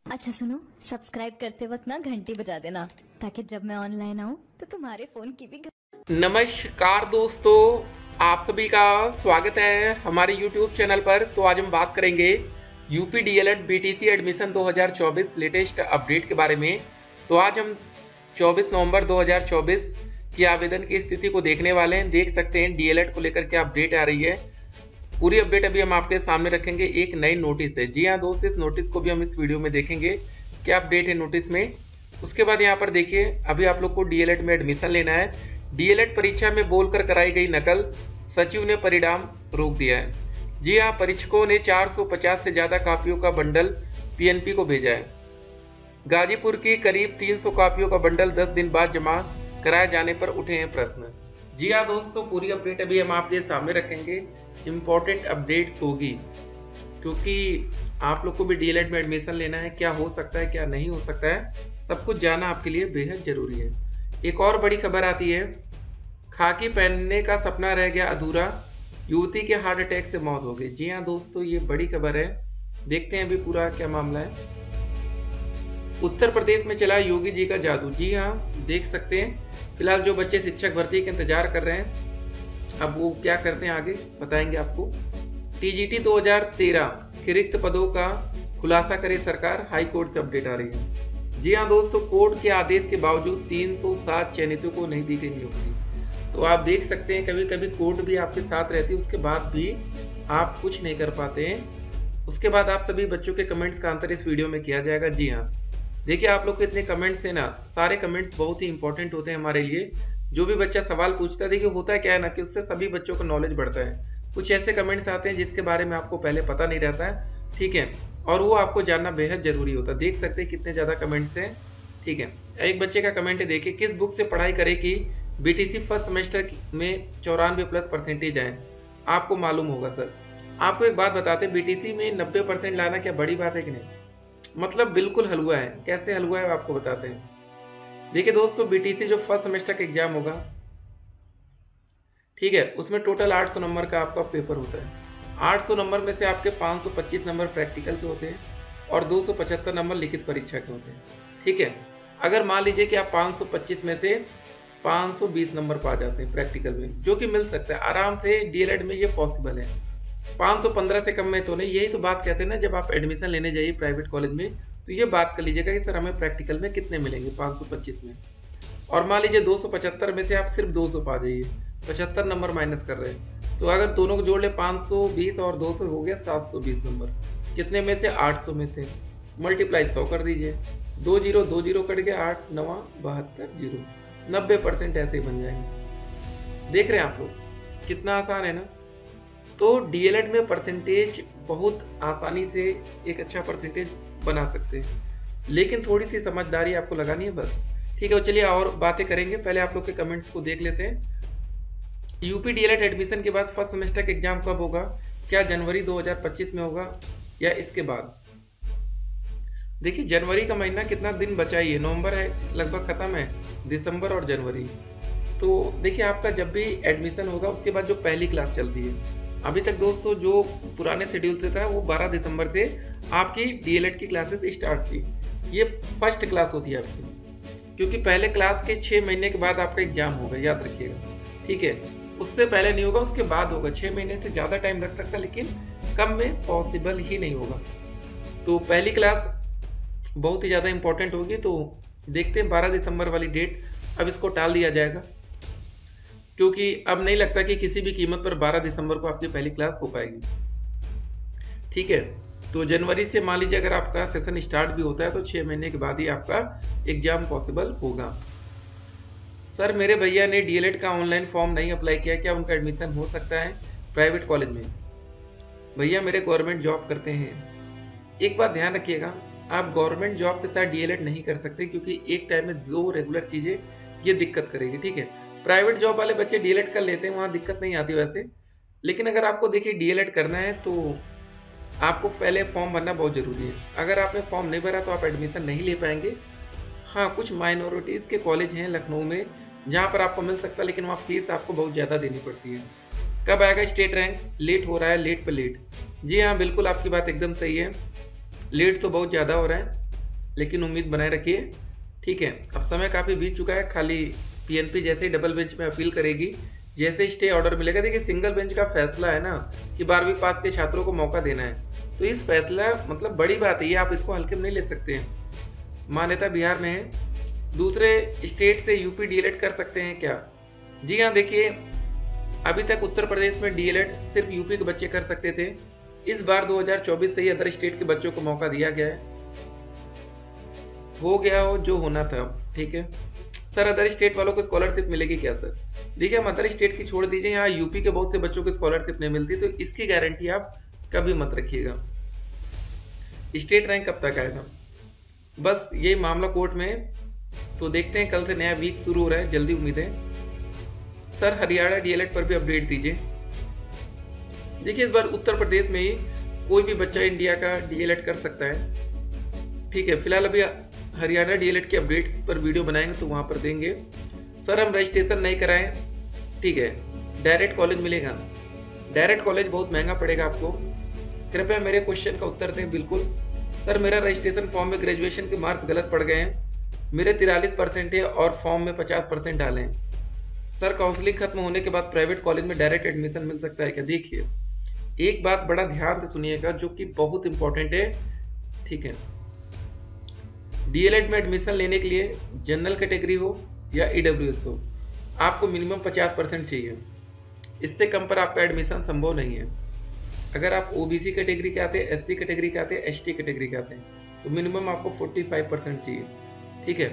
अच्छा सुनो, सब्सक्राइब करते वक्त ना घंटी बजा देना ताकि जब मैं ऑनलाइन आऊँ तो तुम्हारे फोन की भी नमस्कार दोस्तों, आप सभी का स्वागत है हमारे YouTube चैनल पर। तो आज हम बात करेंगे UP DElEd BTC admission 2024 latest update के बारे में। तो आज हम 24 नवंबर 2024 की आवेदन की स्थिति को देखने वाले हैं। देख सकते हैं डीएलएड को लेकर क्या अपडेट आ रही है। पूरी अपडेट अभी हम आपके सामने रखेंगे। एक नई नोटिस है, जी हाँ दोस्त, इस नोटिस को भी हम इस वीडियो में देखेंगे क्या अपडेट है नोटिस में। उसके बाद यहाँ पर देखिए, अभी आप लोग को डीएलएड में एडमिशन लेना है। डीएलएड परीक्षा में बोलकर कराई गई नकल, सचिव ने परिणाम रोक दिया है। जी हाँ, परीक्षकों ने 450 से ज्यादा कापियों का बंडल पीएनपी को भेजा है। गाजीपुर की करीब 300 कापियों का बंडल 10 दिन बाद जमा कराए जाने पर उठे हैं प्रश्न। जी हाँ दोस्तों, पूरी अपडेट अभी हम आपके सामने रखेंगे। इम्पोर्टेंट अपडेट्स होगी क्योंकि आप लोग को भी डीएलएड में एडमिशन लेना है। क्या हो सकता है, क्या नहीं हो सकता है, सब कुछ जानना आपके लिए बेहद जरूरी है। एक और बड़ी खबर आती है, खाकी पहनने का सपना रह गया अधूरा, युवती के हार्ट अटैक से मौत हो गई। जी हाँ दोस्तों, ये बड़ी खबर है। देखते हैं अभी पूरा क्या मामला है। उत्तर प्रदेश में चला योगी जी का जादू। जी हाँ, देख सकते हैं। फिलहाल जो बच्चे शिक्षक भर्ती का इंतजार कर रहे हैं, अब वो क्या करते हैं आगे बताएंगे आपको। टीजीटी 2013 के रिक्त पदों का खुलासा करे सरकार, हाई कोर्ट से अपडेट आ रही है। जी हाँ दोस्तों, कोर्ट के आदेश के बावजूद 307 चयनितों को नहीं दी गई नियुक्ति। तो आप देख सकते हैं, कभी कभी कोर्ट भी आपके साथ रहती है, उसके बाद भी आप कुछ नहीं कर पाते हैं। उसके बाद आप सभी बच्चों के कमेंट्स का आंसर इस वीडियो में किया जाएगा। जी हाँ, देखिए आप लोग के इतने कमेंट्स हैं ना, सारे कमेंट्स बहुत ही इंपॉर्टेंट होते हैं हमारे लिए। जो भी बच्चा सवाल पूछता है, देखिए होता है क्या है ना कि उससे सभी बच्चों का नॉलेज बढ़ता है। कुछ ऐसे कमेंट्स आते हैं जिसके बारे में आपको पहले पता नहीं रहता है, ठीक है, और वो आपको जानना बेहद जरूरी होता है। देख सकते हैं कितने ज़्यादा कमेंट्स हैं, ठीक है। एक बच्चे का कमेंट है, देखिए, किस बुक से पढ़ाई करें कि बीटीसी फर्स्ट सेमेस्टर में 94+ % आए। आपको मालूम होगा सर। आपको एक बात बताते हैं, बीटीसी में 90% लाना क्या बड़ी बात है कि नहीं? मतलब बिल्कुल हलवा है। कैसे हलवा है आपको बताते हैं। देखिए दोस्तों, बीटीसी जो फर्स्ट सेमेस्टर का एग्जाम होगा, ठीक है, उसमें टोटल 800 नंबर का आपका पेपर होता है। 800 नंबर में से आपके 525 नंबर प्रैक्टिकल के होते हैं और 275 नंबर लिखित परीक्षा के होते हैं, ठीक है। अगर मान लीजिए कि आप 525 में से 520 नंबर पा जाते हैं प्रैक्टिकल में, जो कि मिल सकता है आराम से, डीएलएड में ये पॉसिबल है। 515 से कम में तो नहीं। यही तो बात कहते हैं ना, जब आप एडमिशन लेने जाइए प्राइवेट कॉलेज में तो ये बात कर लीजिएगा कि सर हमें प्रैक्टिकल में कितने मिलेंगे 525 में। और मान लीजिए 275 में से आप सिर्फ 200 पा जाइए, 75 नंबर माइनस कर रहे हैं, तो अगर दोनों को जोड़ ले 520 और 200 हो गया 720 नंबर। कितने में से? 800 में से। मल्टीप्लाई 100 कर दीजिए, 2 जीरो 2 जीरो कट गया, 8 9 72 जीरो, 90% ऐसे ही बन जाएंगे। देख रहे हैं आप लोग कितना आसान है ना। तो डीएलएड में परसेंटेज बहुत आसानी से एक अच्छा परसेंटेज बना सकते हैं, लेकिन थोड़ी सी समझदारी आपको लगानी है बस, ठीक है। चलिए और बातें करेंगे, पहले आप लोग के कमेंट्स को देख लेते हैं। यूपी डीएलएड एडमिशन के बाद फर्स्ट सेमेस्टर का एग्जाम कब होगा? क्या जनवरी 2025 में होगा या इसके बाद? देखिए, जनवरी का महीना कितना दिन बचा ही है, नवंबर है लगभग खत्म है, दिसंबर और जनवरी। तो देखिए, आपका जब भी एडमिशन होगा उसके बाद जो पहली क्लास चलती है, अभी तक दोस्तों जो पुराने शेड्यूल से था वो 12 दिसंबर से आपकी डीएलएड की क्लासेस स्टार्ट थी। ये फर्स्ट क्लास होती है आपकी, क्योंकि पहले क्लास के 6 महीने के बाद आपका एग्जाम होगा, याद रखिएगा, ठीक है। उससे पहले नहीं होगा, उसके बाद होगा। 6 महीने से ज़्यादा टाइम लग सकता है, लेकिन कम में पॉसिबल ही नहीं होगा। तो पहली क्लास बहुत ही ज़्यादा इंपॉर्टेंट होगी। तो देखते हैं 12 दिसंबर वाली डेट, अब इसको टाल दिया जाएगा, क्योंकि अब नहीं लगता कि किसी भी कीमत पर 12 दिसंबर को आपकी पहली क्लास हो पाएगी, ठीक है। तो जनवरी से मान लीजिए अगर आपका सेशन स्टार्ट भी होता है तो 6 महीने के बाद ही आपका एग्जाम पॉसिबल होगा। सर मेरे भैया ने डीएलएड का ऑनलाइन फॉर्म नहीं अप्लाई किया, क्या उनका एडमिशन हो सकता है प्राइवेट कॉलेज में? भैया मेरे गवर्नमेंट जॉब करते हैं। एक बात ध्यान रखिएगा, आप गवर्नमेंट जॉब के साथ डीएलएड नहीं कर सकते, क्योंकि एक टाइम में 2 रेगुलर चीज़ें ये दिक्कत करेगी, ठीक है। प्राइवेट जॉब वाले बच्चे डीएलएड कर लेते हैं, वहाँ दिक्कत नहीं आती वैसे। लेकिन अगर आपको देखिए डीएलएड करना है तो आपको पहले फॉर्म भरना बहुत ज़रूरी है। अगर आपने फॉर्म नहीं भरा तो आप एडमिशन नहीं ले पाएंगे। हाँ, कुछ माइनॉरिटीज़ के कॉलेज हैं लखनऊ में जहाँ पर आपको मिल सकता है, लेकिन वहाँ फीस आपको बहुत ज़्यादा देनी पड़ती है। कब आएगा स्टेट रैंक? लेट हो रहा है, लेट पे लेट। जी हाँ, बिल्कुल आपकी बात एकदम सही है, लेट तो बहुत ज़्यादा हो रहा है। लेकिन उम्मीद बनाए रखिए। ठीक है, अब समय काफ़ी बीत चुका है। खाली पीएनपी जैसे ही डबल बेंच में अपील करेगी, जैसे ही स्टे ऑर्डर मिलेगा। देखिए सिंगल बेंच का फैसला है ना कि 12वीं पास के छात्रों को मौका देना है, तो इस फैसला मतलब बड़ी बात है, ये आप इसको हल्के में नहीं ले सकते हैं। मान्यता बिहार में है, दूसरे स्टेट से यूपी डीएलएड कर सकते हैं क्या? जी हाँ, देखिए अभी तक उत्तर प्रदेश में डीएलएड सिर्फ यूपी के बच्चे कर सकते थे। इस बार 2024 से ही अदर स्टेट के बच्चों को मौका दिया गया है। हो गया हो जो होना था। ठीक है सर, अदर स्टेट वालों को स्कॉलरशिप मिलेगी क्या सर? देखिए हम अदर स्टेट की छोड़ दीजिए, यहाँ यूपी के बहुत से बच्चों को स्कॉलरशिप नहीं मिलती, तो इसकी गारंटी आप कभी मत रखिएगा। स्टेट रैंक कब तक आएगा? बस यही मामला कोर्ट में है, तो देखते हैं। कल से नया वीक शुरू हो रहा है, जल्दी उम्मीद है। सर हरियाणा डीएलएड पर भी अपडेट दीजिए। देखिए इस बार उत्तर प्रदेश में ही कोई भी बच्चा इंडिया का डीएलएड कर सकता है। ठीक है, फिलहाल अभी हरियाणा डीएलएड के अपडेट्स पर वीडियो बनाएंगे तो वहां पर देंगे। सर हम रजिस्ट्रेशन नहीं कराएं, ठीक है, डायरेक्ट कॉलेज मिलेगा। डायरेक्ट कॉलेज बहुत महंगा पड़ेगा आपको। कृपया मेरे क्वेश्चन का उत्तर दें। बिल्कुल सर, मेरा रजिस्ट्रेशन फॉर्म में ग्रेजुएशन के मार्क्स गलत पड़ गए हैं। मेरे 43% है और फॉर्म में 50% डाले हैं। सर काउंसलिंग खत्म होने के बाद प्राइवेट कॉलेज में डायरेक्ट एडमिशन मिल सकता है क्या? देखिए एक बात बड़ा ध्यान से सुनिएगा जो कि बहुत इंपॉर्टेंट है। ठीक है, डीएलएड में एडमिशन लेने के लिए जनरल कैटेगरी हो या ईडब्ल्यूएस हो, आपको मिनिमम 50% चाहिए। इससे कम पर आपका एडमिशन संभव नहीं है। अगर आप ओबीसी कैटेगरी के आते हैं, एससी कैटेगरी के आते हैं, एसटी कैटेगरी के आते हैं, तो मिनिमम आपको 45% चाहिए। ठीक है,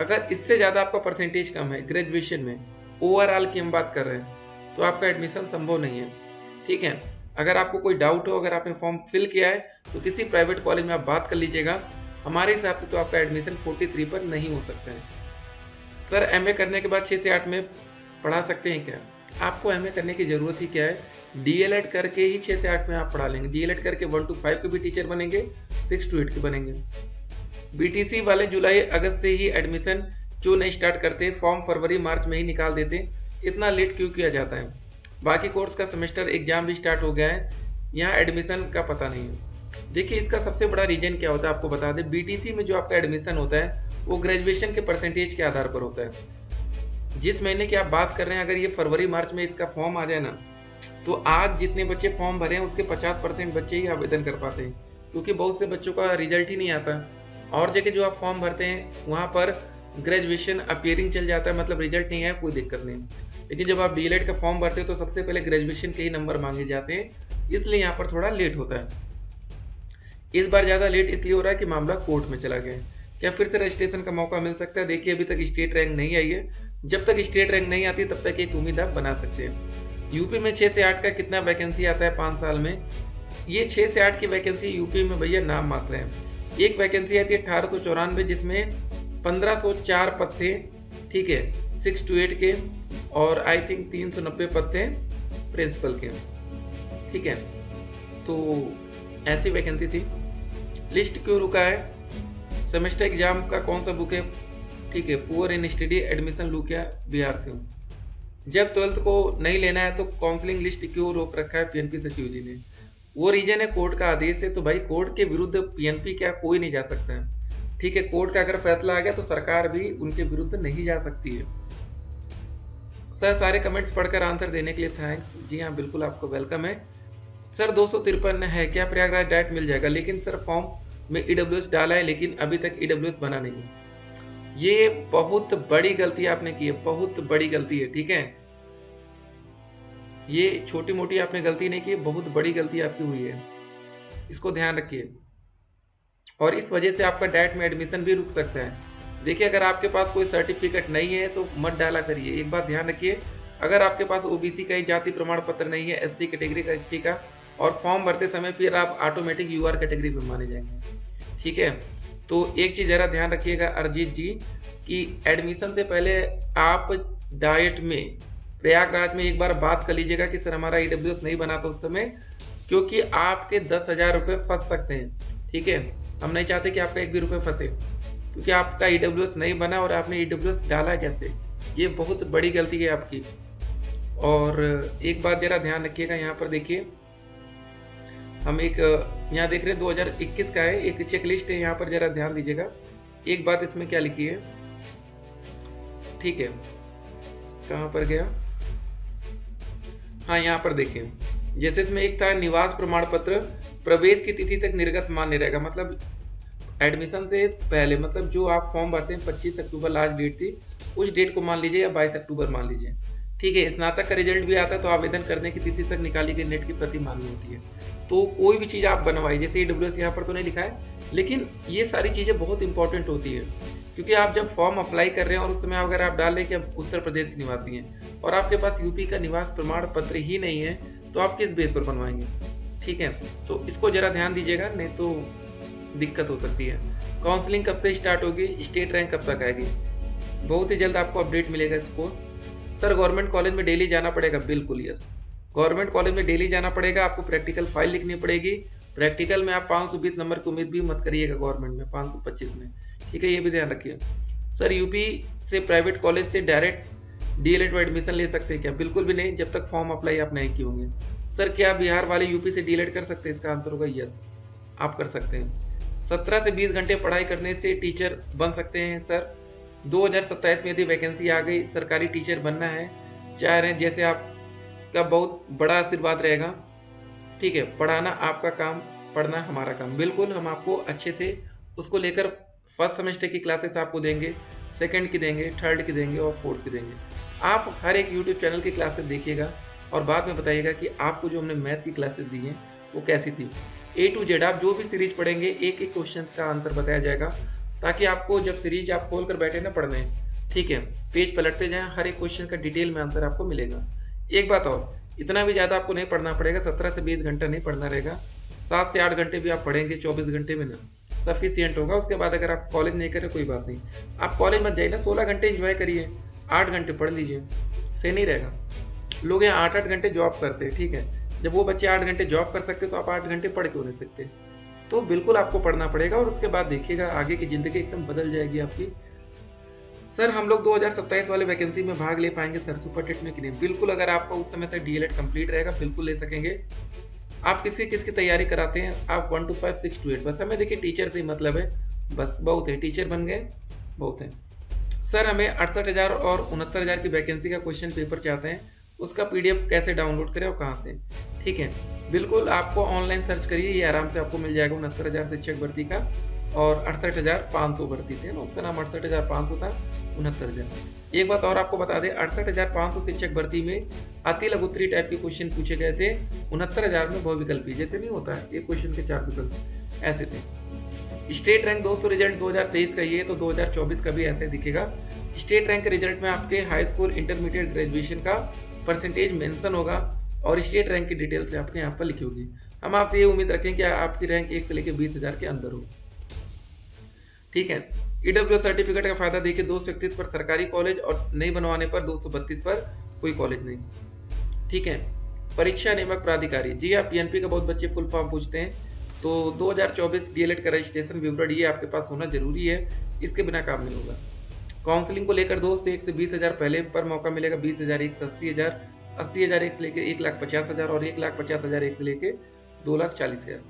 अगर इससे ज़्यादा आपका परसेंटेज कम है ग्रेजुएशन में, ओवरऑल की हम बात कर रहे हैं, तो आपका एडमिशन संभव नहीं है। ठीक है, अगर आपको कोई डाउट हो, अगर आपने फॉर्म फिल किया है, तो किसी प्राइवेट कॉलेज में आप बात कर लीजिएगा। हमारे हिसाब से तो आपका एडमिशन 43 पर नहीं हो सकता है। सर एमए करने के बाद 6 से 8 में पढ़ा सकते हैं क्या? आपको एमए करने की ज़रूरत ही क्या है? डीएलएड करके ही 6 से 8 में आप पढ़ा लेंगे। डीएलएड करके 1 to 5 के भी टीचर बनेंगे, 6 to 8 के बनेंगे। बीटीसी वाले जुलाई अगस्त से ही एडमिशन क्यों नहीं स्टार्ट करते? फॉर्म फरवरी मार्च में ही निकाल देते, इतना लेट क्यों किया जाता है? बाकी कोर्स का सेमेस्टर एग्जाम भी स्टार्ट हो गया है, यहाँ एडमिशन का पता नहीं है। देखिए इसका सबसे बड़ा रीजन क्या होता है आपको बता दें। बीटीसी में जो आपका एडमिशन होता है वो ग्रेजुएशन के परसेंटेज के आधार पर होता है। जिस महीने की आप बात कर रहे हैं, अगर ये फरवरी मार्च में इसका फॉर्म आ जाए ना, तो आज जितने बच्चे फॉर्म भरे हैं उसके 50% बच्चे ही आवेदन कर पाते हैं, क्योंकि बहुत से बच्चों का रिजल्ट ही नहीं आता। और जगह जो आप फॉर्म भरते हैं वहाँ पर ग्रेजुएशन अपीयरिंग चल जाता है, मतलब रिजल्ट नहीं है, कोई दिक्कत नहीं। लेकिन जब आप डीएलएड का फॉर्म भरते हो तो सबसे पहले ग्रेजुएशन के ही नंबर मांगे जाते हैं, इसलिए यहाँ पर थोड़ा लेट होता है। इस बार ज़्यादा लेट इसलिए हो रहा है कि मामला कोर्ट में चला गया है। क्या फिर से रजिस्ट्रेशन का मौका मिल सकता है? देखिए अभी तक स्टेट रैंक नहीं आई है, जब तक स्टेट रैंक नहीं आती तब तक एक उम्मीद आप बना सकते हैं। यूपी में 6 से 8 का कितना वैकेंसी आता है 5 साल में? ये 6 से 8 की वैकेंसी यूपी में भैया नाम मात्र है। एक वैकेंसी आती है 1894 जिसमें 1504 पद थे। ठीक है, 6 to 8 के, और आई थिंक 390 पद थे प्रिंसिपल के। ठीक है, तो ऐसी वैकेंसी थी। लिस्ट क्यों रुका है? सेमेस्टर एग्जाम का कौन सा बुक है? ठीक है, पुअर इन स्टडी एडमिशन लू क्या बिहार से हूँ। जब 12th को नहीं लेना है तो काउंसलिंग लिस्ट क्यों रोक रखा है पीएनपी सचिव जी ने? वो रीजन है कोर्ट का आदेश है। तो भाई कोर्ट के विरुद्ध पीएनपी क्या कोई नहीं जा सकता है। ठीक है, कोर्ट का अगर फैसला आ गया तो सरकार भी उनके विरुद्ध नहीं जा सकती है। सर सारे कमेंट्स पढ़कर आंसर देने के लिए थैंक्स। जी हाँ बिल्कुल, आपको वेलकम है। सर 253 है क्या प्रयागराज डायरेक्ट मिल जाएगा? लेकिन सर फॉर्म में ईडब्ल्यूएस डाला है, लेकिन अभी तक ईडब्ल्यूएस बना नहीं है। ये बहुत बड़ी गलती आपने की है, बहुत बड़ी गलती है। ठीक है, ये छोटी मोटी आपने गलती नहीं की, बहुत बड़ी गलती आपकी हुई है, इसको ध्यान रखिए। और इस वजह से आपका डायरेक्ट में एडमिशन भी रुक सकता है। देखिए अगर आपके पास कोई सर्टिफिकेट नहीं है तो मत डाला करिए। एक बात ध्यान रखिए, अगर आपके पास ओबीसी का ही जाति प्रमाण पत्र नहीं है, एससी कैटेगरी का, एसटी का, और फॉर्म भरते समय फिर आप ऑटोमेटिक यूआर कैटेगरी में माने जाएंगे। ठीक है, तो एक चीज़ ज़रा ध्यान रखिएगा अरिजीत जी, कि एडमिशन से पहले आप डाइट में प्रयागराज में एक बार बात कर लीजिएगा कि सर हमारा ईडब्ल्यूएस नहीं बना था उस समय, क्योंकि आपके 10,000 रुपये फंस सकते हैं। ठीक है, हम नहीं चाहते कि आपका एक भी रुपये फंसे, क्योंकि आपका ईडब्ल्यूएस नहीं बना और आपने ईडब्ल्यूएस डाला कैसे, ये बहुत बड़ी गलती है आपकी। और एक बात ज़रा ध्यान रखिएगा, यहाँ पर देखिए हम एक यहाँ देख रहे हैं 2021 का है, एक चेक लिस्ट है, यहाँ पर जरा ध्यान दीजिएगा। एक बात इसमें क्या लिखी है, ठीक है, कहाँ पर गया, हाँ यहाँ पर देखें, जैसे इसमें एक था निवास प्रमाण पत्र प्रवेश की तिथि तक निर्गत मान्य रहेगा, मतलब एडमिशन से पहले, मतलब जो आप फॉर्म भरते हैं 25 अक्टूबर लास्ट डेट थी, उस डेट को मान लीजिए, या 22 अक्टूबर मान लीजिए, ठीक है। स्नातक का रिजल्ट भी आता है तो आवेदन करने की तिथि तक निकाली गई नेट की प्रति मान्य होती है। तो कोई भी चीज़ आप बनवाइए, जैसे EWS यहाँ पर तो नहीं लिखा है, लेकिन ये सारी चीज़ें बहुत इंपॉर्टेंट होती है, क्योंकि आप जब फॉर्म अप्लाई कर रहे हैं और उस समय अगर आप डाल रहे हैं कि आप उत्तर प्रदेश की निवासी हैं और आपके पास यूपी का निवास प्रमाण पत्र ही नहीं है, तो आप किस बेस पर बनवाएंगे, ठीक है। तो इसको जरा ध्यान दीजिएगा, नहीं तो दिक्कत हो सकती है। काउंसलिंग कब से स्टार्ट होगी, स्टेट रैंक कब तक आएगी, बहुत ही जल्द आपको अपडेट मिलेगा इसको। सर गवर्नमेंट कॉलेज में डेली जाना पड़ेगा, बिल्कुल यस, गवर्नमेंट कॉलेज में डेली जाना पड़ेगा, आपको प्रैक्टिकल फाइल लिखनी पड़ेगी। प्रैक्टिकल में आप 520 नंबर की उम्मीद भी मत करिएगा गवर्नमेंट में, 525 में, ठीक है, ये भी ध्यान रखिए। सर यूपी से प्राइवेट कॉलेज से डायरेक्ट DLED में एडमिशन ले सकते हैं क्या, बिल्कुल भी नहीं, जब तक फॉर्म अप्लाई आप नहीं किए होंगे। सर क्या बिहार वाले यूपी से DLED कर सकते हैं, इसका आंसर होगा यस, आप कर सकते हैं। 17 से 20 घंटे पढ़ाई करने से टीचर बन सकते हैं सर। 2027 में यदि वैकेंसी आ गई, सरकारी टीचर बनना है, चाह रहे हैं, जैसे आपका बहुत बड़ा आशीर्वाद रहेगा, ठीक है, पढ़ाना आपका काम, पढ़ना हमारा काम, बिल्कुल हम आपको अच्छे से उसको लेकर फर्स्ट सेमेस्टर की क्लासेस आपको देंगे, सेकंड की देंगे, थर्ड की देंगे और फोर्थ की देंगे। आप हर एक यूट्यूब चैनल की क्लासेस देखिएगा और बाद में बताइएगा कि आपको जो हमने मैथ की क्लासेस दी हैं वो कैसी थी। A to Z आप जो भी सीरीज पढ़ेंगे, एक एक क्वेश्चन का आंसर बताया जाएगा, ताकि आपको जब सीरीज आप खोल कर बैठे ना पढ़ने, ठीक है, पेज पलटते जाएं, हर एक क्वेश्चन का डिटेल में आंसर आपको मिलेगा। एक बात और, इतना भी ज़्यादा आपको नहीं पढ़ना पड़ेगा, 17 से 20 घंटा नहीं पढ़ना रहेगा, 7 से 8 घंटे भी आप पढ़ेंगे 24 घंटे में ना सफिशियंट होगा। उसके बाद अगर आप कॉलेज नहीं करें कोई बात नहीं, आप कॉलेज मत जाइए ना, 16 घंटे इंजॉय करिए, 8 घंटे पढ़ लीजिए, सही नहीं रहेगा। लोग यहाँ 8-8 घंटे जॉब करते हैं, ठीक है, जब वो बच्चे 8 घंटे जॉब कर सकते तो आप 8 घंटे पढ़ क्यों नहीं सकते। तो बिल्कुल आपको पढ़ना पड़ेगा और उसके बाद देखिएगा आगे की ज़िंदगी एकदम बदल जाएगी आपकी। सर हम लोग 2027 वाले वैकेंसी में भाग ले पाएंगे सर सुपर टेट में कि नहीं, बिल्कुल, अगर आपका उस समय तक DLED कंप्लीट रहेगा बिल्कुल ले सकेंगे। आप किसकी तैयारी कराते हैं, आप 1 to 5 6 to 8, बस हमें देखिए टीचर से ही मतलब है, बस बहुत है, टीचर बन गए बहुत है। सर हमें 68,000 और 69,000 की वैकेंसी का क्वेश्चन पेपर चाहते हैं, उसका PDF कैसे डाउनलोड करें और कहाँ से, ठीक है, बिल्कुल आपको ऑनलाइन सर्च करिए, ये आराम से आपको मिल जाएगा। 69,000 शिक्षक भर्ती का और 68,500 भर्ती थे ना, उसका नाम 68,500 था, 69,000। एक बात और आपको बता दें, 68,500 शिक्षक भर्ती में अति लघुत्तरी टाइप के क्वेश्चन पूछे गए थे, 69,000 में बहुविकल्पी, जैसे नहीं होता है एक क्वेश्चन के 4 विकल्प ऐसे थे। स्टेट रैंक दोस्तों रिजल्ट 2023 का ये, तो 2024 का भी ऐसे दिखेगा। स्टेट रैंक के रिजल्ट में आपके हाई स्कूल, इंटरमीडिएट, ग्रेजुएशन का परसेंटेज मेंशन होगा और स्टेट रैंक की डिटेल्स आपके यहाँ पर लिखी होगी। हम आपसे ये उम्मीद रखें कि आपकी रैंक 1 से लेकर 20,000 के अंदर हो, ठीक है। EWS सर्टिफिकेट का फायदा देखिए, 231 पर सरकारी कॉलेज और नहीं बनवाने पर 232 पर कोई कॉलेज नहीं, ठीक है। परीक्षा नियामक प्राधिकारी, जी हाँ, PNP का बहुत बच्चे फुल फॉर्म पूछते हैं, तो 2024 DLED का रजिस्ट्रेशन विवरण ये आपके पास होना जरूरी है, इसके बिना काम नहीं होगा। काउंसलिंग को लेकर दोस्त 1 से 20,000 पहले पर मौका मिलेगा, 20,000 1 से 80,000, 80,000 1 से लेकर 1,50,000 और 1,50,000 1 से लेकर 2,40,000।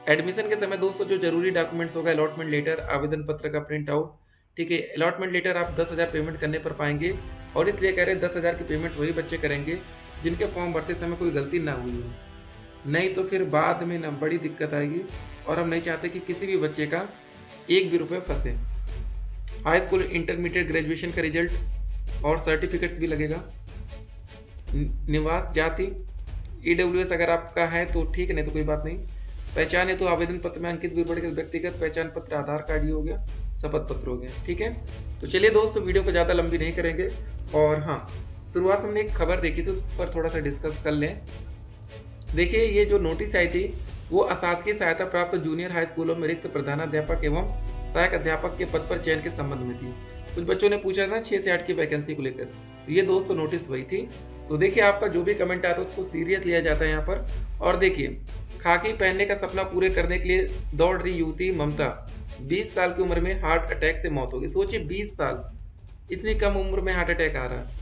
एडमिशन के समय दोस्तों जो जरूरी डॉक्यूमेंट्स होगा, अलॉटमेंट लेटर, आवेदन पत्र का प्रिंट आउट, ठीक है। अलॉटमेंट लेटर आप 10,000 पेमेंट करने पर पाएंगे, और इसलिए कह रहे हैं 10,000 की पेमेंट वही बच्चे करेंगे जिनके फॉर्म भरते समय कोई गलती ना हुई हो, नहीं तो फिर बाद में ना बड़ी दिक्कत आएगी, और हम नहीं चाहते कि किसी भी बच्चे का 1 भी रुपये फंसे। हाई स्कूल, इंटरमीडिएट, ग्रेजुएशन का रिजल्ट और सर्टिफिकेट्स भी लगेगा। निवास, जाति, EWS अगर आपका है तो ठीक है, नहीं तो कोई बात नहीं। पहचान है तो आवेदन पत्र में अंकित विवरण के व्यक्तिगत पहचान पत्र, आधार कार्ड, ये हो गया, शपथ पत्र हो गया, ठीक है। तो चलिए दोस्तों, वीडियो को ज़्यादा लंबी नहीं करेंगे, और हाँ, शुरुआत में हमने एक खबर देखी थी, उस पर थोड़ा सा डिस्कस कर लें। देखिए, ये जो नोटिस आई थी वो अशासकीय सहायता प्राप्त जूनियर हाई स्कूलों में रिक्त प्रधानाध्यापक एवं सहायक अध्यापक के पद पर चयन के संबंध में थी। कुछ बच्चों ने पूछा था 6 से 8 की वैकेंसी को लेकर, तो ये दोस्तों नोटिस वही थी। तो देखिए, आपका जो भी कमेंट आता है उसको सीरियस लिया जाता है यहाँ पर। और देखिए, खाकी पहनने का सपना पूरे करने के लिए दौड़ रही युवती ममता, 20 साल की उम्र में हार्ट अटैक से मौत हो गई। सोचिए 20 साल, इतनी कम उम्र में हार्ट अटैक आ रहा है।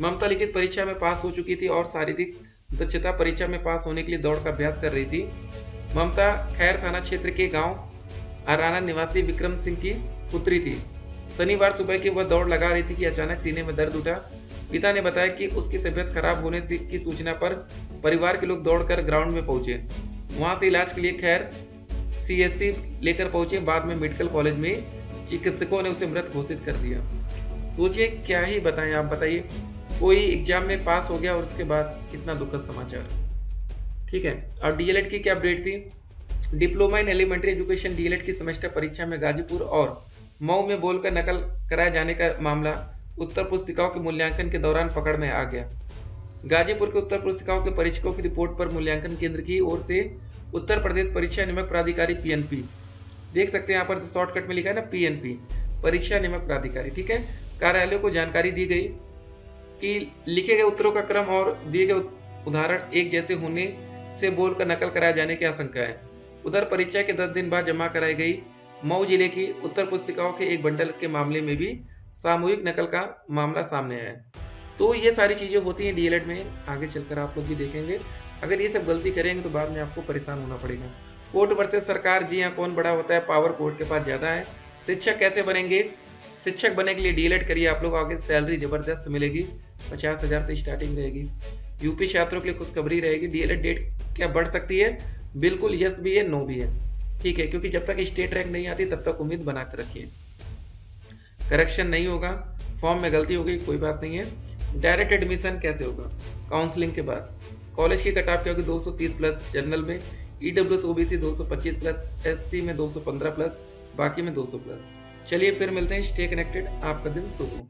ममता लिखित परीक्षा में पास हो चुकी थी और शारीरिक दक्षता परीक्षा में पास होने के लिए दौड़ का अभ्यास कर रही थी। ममता खैर थाना क्षेत्र के गांव अराना निवासी विक्रम सिंह की पुत्री थी। शनिवार सुबह की वह दौड़ लगा रही थी कि अचानक सीने में दर्द उठा। पिता ने बताया कि उसकी तबीयत खराब होने की सूचना पर परिवार के लोग दौड़कर ग्राउंड में पहुंचे। वहां से इलाज के लिए खैर सीएससी लेकर पहुंचे। बाद में मेडिकल कॉलेज में चिकित्सकों ने उसे मृत घोषित कर दिया। सोचिए, क्या ही बताएं, आप बताइए, कोई एग्जाम में पास हो गया और उसके बाद इतना दुखद समाचार। ठीक है, और डीएलएड की क्या अपडेट थी? Diploma in elementary education DElEd की सेमेस्टर परीक्षा में गाजीपुर और मऊ में बोलकर नकल कराए जाने का मामला उत्तर पुस्तिकाओं के मूल्यांकन के दौरान पकड़ में आ गया। गाजीपुर के उत्तर पुस्तिकाओं के परीक्षकों की रिपोर्ट पर मूल्यांकन केंद्र की ओर से उत्तर प्रदेश परीक्षा नियामक प्राधिकारी पीएनपी, देख सकते हैं यहाँ पर शॉर्टकट में लिखा है ना पीएनपी, परीक्षा नियामक प्राधिकारी, ठीक है, कार्यालय को जानकारी दी गई कि लिखे गए उत्तरों का क्रम और दिए गए उदाहरण एक जैसे होने से बोलकर नकल कराए जाने की आशंका है। उधर परीक्षा के 10 दिन बाद जमा कराई गई मऊ जिले की उत्तर पुस्तिकाओं के एक बंडल के मामले में भी सामूहिक नकल का मामला सामने आया है। तो ये सारी चीज़ें होती हैं डीएलएड में, आगे चलकर आप लोग भी देखेंगे। अगर ये सब गलती करेंगे तो बाद में आपको परेशान होना पड़ेगा। कोर्ट वर्सेस सरकार, जी हाँ, कौन बड़ा होता है? पावर कोर्ट के पास ज़्यादा है। शिक्षक कैसे बनेंगे? शिक्षक बनने के लिए डीएलएड करिए, आप लोग आगे सैलरी ज़बरदस्त मिलेगी, 50,000 से स्टार्टिंग रहेगी। यूपी छात्रों के लिए खुशखबरी रहेगी, डीएलएड डेट क्या बढ़ सकती है? बिल्कुल यस भी है, नो भी है, ठीक है, क्योंकि जब तक स्टेट रैंक नहीं आती तब तक उम्मीद बना कर रखिए। करेक्शन नहीं होगा, फॉर्म में गलती हो गई, कोई बात नहीं है। डायरेक्ट एडमिशन कैसे होगा? काउंसलिंग के बाद कॉलेज की कट ऑफ क्या होगी? 230 प्लस, जनरल में ईडब्ल्यूएस ओबीसी 225 प्लस, एससी में 215 प्लस, बाकी में 200 प्लस। चलिए फिर मिलते हैं, स्टे कनेक्टेड, आपका दिन शुभ हो।